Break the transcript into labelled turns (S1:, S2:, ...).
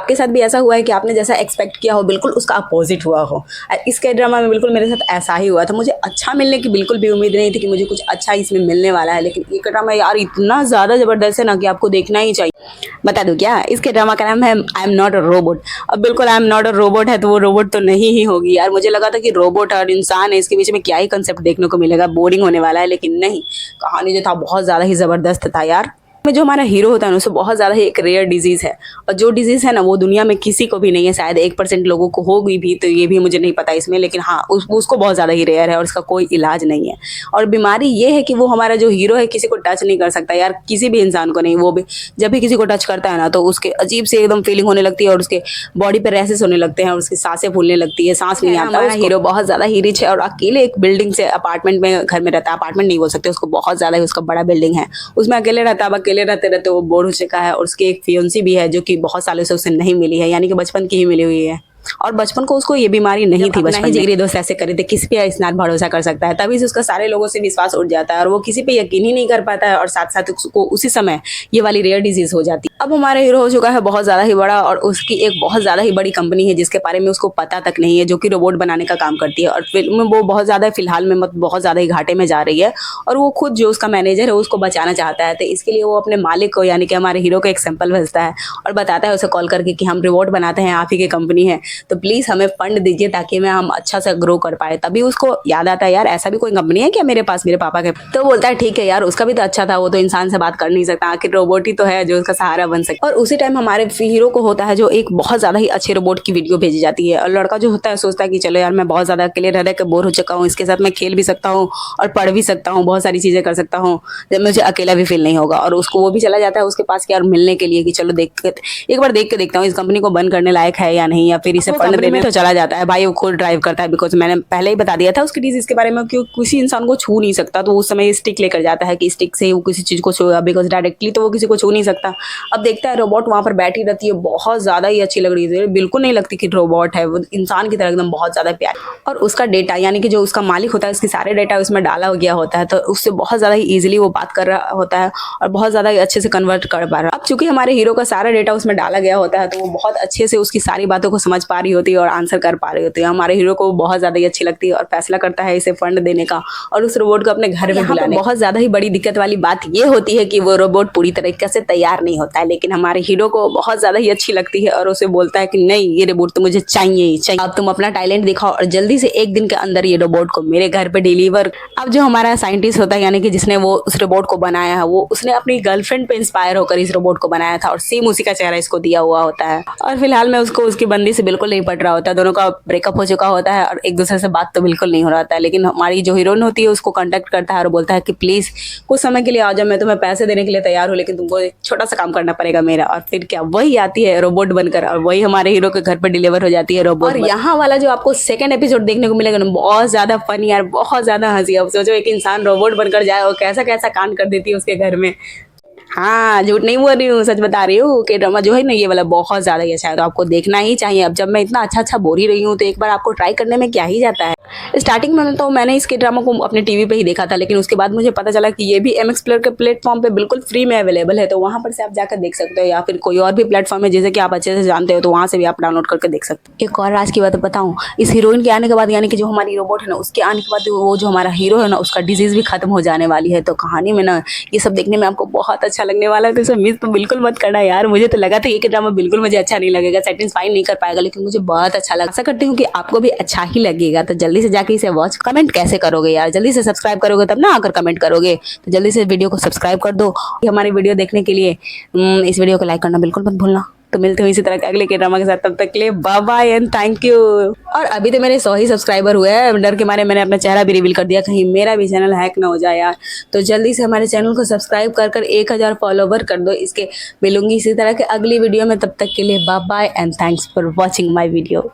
S1: आपके साथ भी ऐसा हुआ है कि आपने जैसा एक्सपेक्ट किया हो बिल्कुल उसका अपोजिट हुआ हो? इस के ड्रामा में बिल्कुल मेरे साथ ऐसा ही हुआ था। मुझे अच्छा मिलने की बिल्कुल भी उम्मीद नहीं थी कि मुझे कुछ अच्छा इसमें मिलने वाला है, लेकिन ये ड्रामा यार इतना ज़्यादा ज़बरदस्त है ना कि आपको देखना ही चाहिए। बता दूं क्या, इसके ड्रामा का नाम है I am not a robot. अब बिल्कुल I am not a robot है तो वो रोबोट तो नहीं ही होगी यार। मुझे लगा था कि रोबोट और इंसान है, इसके बीच में क्या ही कंसेप्ट देखने को मिलेगा, बोरिंग होने वाला है, लेकिन नहीं, कहानी जो था बहुत ज़्यादा ही ज़बरदस्त था यार। में जो हमारा हीरो होता है ना, उसको बहुत ज़्यादा ही एक रेयर डिजीज़ है, और जो डिजीज़ है ना वो दुनिया में किसी को भी नहीं है। शायद 1% लोगों को होगी भी, तो ये भी मुझे नहीं पता इसमें, लेकिन हाँ उसको बहुत ज़्यादा ही रेयर है और उसका कोई इलाज नहीं है। और बीमारी ये है कि वो हमारा जो हीरो है किसी को टच नहीं कर सकता यार, किसी भी इंसान को नहीं। वो भी जब भी किसी को टच करता है ना तो उसके अजीब से एकदम फीलिंग होने लगती है, और उसके बॉडी पर रैसेस होने लगते हैं, और उसकी सांसें फूलने लगती है, सांस नहीं आता। हमारा हीरो बहुत ज़्यादा ही रिच है और अकेले एक बिल्डिंग से अपार्टमेंट में घर में रहता है। अपार्टमेंट नहीं बोल सकते उसको, बहुत ज़्यादा ही उसका बड़ा बिल्डिंग है, उसमें अकेले रहता है। अब अकेले रहते रहते वो बोर हो चुका है, और उसकी एक फियोंसी भी है जो कि बहुत सालों से उसे नहीं मिली है, यानी कि बचपन की ही मिली हुई है। और बचपन को उसको ये बीमारी नहीं थी, बचपन में जिगरी दोस्त ऐसे करे थे, किस पे इसनान भरोसा कर सकता है, तभी से उसका सारे लोगों से विश्वास उठ जाता है और वो किसी पे यकीन ही नहीं कर पाता है, और साथ साथ उसको उसी समय ये वाली रेयर डिजीज हो जाती है। अब हमारा हीरो हो चुका है बहुत ज़्यादा ही बड़ा, और उसकी एक बहुत ज़्यादा ही बड़ी कंपनी है जिसके बारे में उसको पता तक नहीं है, जो कि रोबोट बनाने का काम करती है। और फिल्म में वो बहुत ज़्यादा फिलहाल में बहुत ज़्यादा ही घाटे में जा रही है, और वो खुद जो उसका मैनेजर है उसको बचाना चाहता है। तो इसके लिए वो अपने मालिक को, यानी कि हमारे हीरो को एक सैंपल भेजता है और बताता है उसे कॉल करके कि हम रोबोट बनाते हैं, आप ही की कंपनी है, तो प्लीज़ हमें फंड दीजिए ताकि मैं हम अच्छा से ग्रो कर पाए। तभी उसको याद आता है यार ऐसा भी कोई कंपनी है क्या मेरे पास, मेरे पापा के। तो बोलता है ठीक है यार, उसका भी तो अच्छा था, वो तो इंसान से बात कर नहीं सकता, आखिर रोबोट ही तो है जो उसका सहारा बन सके। और उसी टाइम हमारे हीरो को होता है जो एक बहुत ज़्यादा ही अच्छे रोबोट की वीडियो भेजी जाती है, और लड़का जो होता है सोचता है कि चलो यार मैं बहुत ज़्यादा अकेले रह रह के बोर हो चुका हूँ, इसके साथ मैं खेल भी सकता हूँ और पढ़ भी सकता हूँ, बहुत सारी चीज़ें कर सकता हूँ, मुझे अकेला भी फील नहीं होगा। और उसको वो भी चला जाता है उसके पास यार मिलने के लिए कि चलो एक बार देख के देखता हूँ इस कंपनी को बंद करने लायक है या नहीं, या फिर इसे फंड देने। तो चला जाता है भाई, वो खुद ड्राइव करता है, बिकॉज मैंने पहले ही बता दिया था उसकी डिजीज के बारे में कि किसी इंसान को छू नहीं सकता, तो उस समय स्टिक लेकर जाता है कि स्टिक से वो किसी चीज़ को छूएगा, बिकॉज डायरेक्टली तो वो किसी को छू नहीं सकता। अब देखता है रोबोट वहाँ पर बैठी रहती है, बहुत ज़्यादा ही अच्छी लग रही है, बिल्कुल नहीं लगती कि रोबोट है, वो इंसान की तरह एकदम बहुत ज़्यादा प्यार। और उसका डेटा, यानी कि जो उसका मालिक होता है उसके सारे डेटा उसमें डाला गया होता है, तो उससे बहुत ज़्यादा ही ईजिली वो बात कर रहा होता है और बहुत ज़्यादा ही अच्छे से कन्वर्ट कर पा रहा है। अब चूंकि हमारे हीरो का सारा डेटा उसमें डाला गया होता है, तो वो बहुत अच्छे से उसकी सारी बातों को समझ पा रही होती है और आंसर कर पा रही होती है। हमारे हीरो को बहुत ज़्यादा ही अच्छी लगती है और फैसला करता है इसे फंड देने का और उस रोबोट को अपने घर में बुलाने। बहुत ज़्यादा ही बड़ी दिक्कत वाली बात ये होती है कि वो रोबोट पूरी तरीके से तैयार नहीं होता है, लेकिन हमारे हीरो को बहुत ज़्यादा ही अच्छी लगती है और उसे बोलता है कि नहीं, ये रोबोट तो मुझे चाहिए ही चाहिए, अब तुम अपना टैलेंट दिखाओ और जल्दी से 1 दिन के अंदर ये रोबोट को मेरे घर पे डिलीवर। अब जो हमारा साइंटिस्ट होता है, यानी कि जिसने वो उस रोबोट को बनाया है, वो उसने अपनी गर्लफ्रेंड पे इंस्पायर होकर इस रोबोट को बनाया था और सेम उसी का चेहरा इसको दिया हुआ होता है। और फिलहाल में उसको उसकी बंदी से बिल्कुल नहीं पट रहा होता है, दोनों का ब्रेकअप हो चुका होता है और एक दूसरे से बात तो बिल्कुल नहीं हो रहा था। लेकिन हमारी जो हीरोइन होती है उसको कांटेक्ट करता है और बोलता है कि प्लीज़ कुछ समय के लिए आ जाओ, मैं तुम्हें पैसे देने के लिए तैयार हूँ, लेकिन तुमको एक छोटा सा काम करना पड़ेगा मेरा। और फिर क्या, वही आती है रोबोट बनकर और वही हमारे हीरो के घर पर डिलीवर हो जाती है रोबोट। और यहाँ वाला जो आपको सेकंड एपिसोड देखने को मिलेगा ना, बहुत ज़्यादा फनी यार, बहुत ज़्यादा हंसी। अब सोचो एक इंसान रोबोट बनकर जाए और कैसा कैसा कांड कर देती है उसके घर में। हाँ, झूठ नहीं बोल रही हूँ, सच बता रही हूँ कि ड्रामा जो है ना ये वाला बहुत ज़्यादा ही अच्छा है, तो आपको देखना ही चाहिए। अब जब मैं इतना अच्छा बोल ही रही हूँ तो एक बार आपको ट्राई करने में क्या ही जाता है। स्टार्टिंग में तो मैंने इसके ड्रामा को अपने टीवी पे ही देखा था, लेकिन उसके बाद मुझे पता चला कि ये भी MX प्लेयर के प्लेटफॉर्म पे बिल्कुल फ्री में अवेलेबल है, तो वहाँ पर से आप जाकर देख सकते हो, या फिर कोई और भी प्लेटफॉर्म है जैसे कि आप अच्छे से जानते हो तो वहाँ से भी आप डाउनलोड करके देख सकते हो। एक और राज की बात बताऊँ, इस हीरोइन के आने के बाद, यानी कि जो हमारी रोबोट है ना, उसके आने के बाद वो जो हमारा हीरो है ना, उसका डिजीज़ भी खत्म हो जाने वाली है। तो कहानी में ना ये सब देखने में आपको बहुत अच्छा लगने वाला है, तो इसे मिस तो बिल्कुल मत करना यार। मुझे तो लगा था ये ड्रामा बिल्कुल मुझे अच्छा नहीं लगेगा, सेटिस्फाई नहीं कर पाएगा, लेकिन मुझे बहुत अच्छा लगा। आशा करती हूँ कि आपको भी अच्छा ही लगेगा, तो जल्दी से जाके इसे वॉच। कमेंट कैसे करोगे यार, जल्दी से सब्सक्राइब करोगे तब ना आकर कमेंट करोगे, तो जल्दी से वीडियो को सब्सक्राइब कर दो हमारी वीडियो देखने के लिए। इस वीडियो को लाइक करना बिल्कुल मत भूलना। तो मिलते हैं इसी तरह के अगले के ड्रामा के साथ, तब तक के लिए bye bye and thank you. और अभी तो मेरे 100 ही सब्सक्राइबर हुए हैं, डर के मारे मैंने अपना चेहरा भी रिवील कर दिया, कहीं मेरा भी चैनल हैक ना हो जाए यार। तो जल्दी से हमारे चैनल को सब्सक्राइब कर 1000 फॉलोवर कर दो। इसके मिलूंगी इसी तरह के अगली वीडियो में, तब तक के लिए bye bye and thanks for watching my video.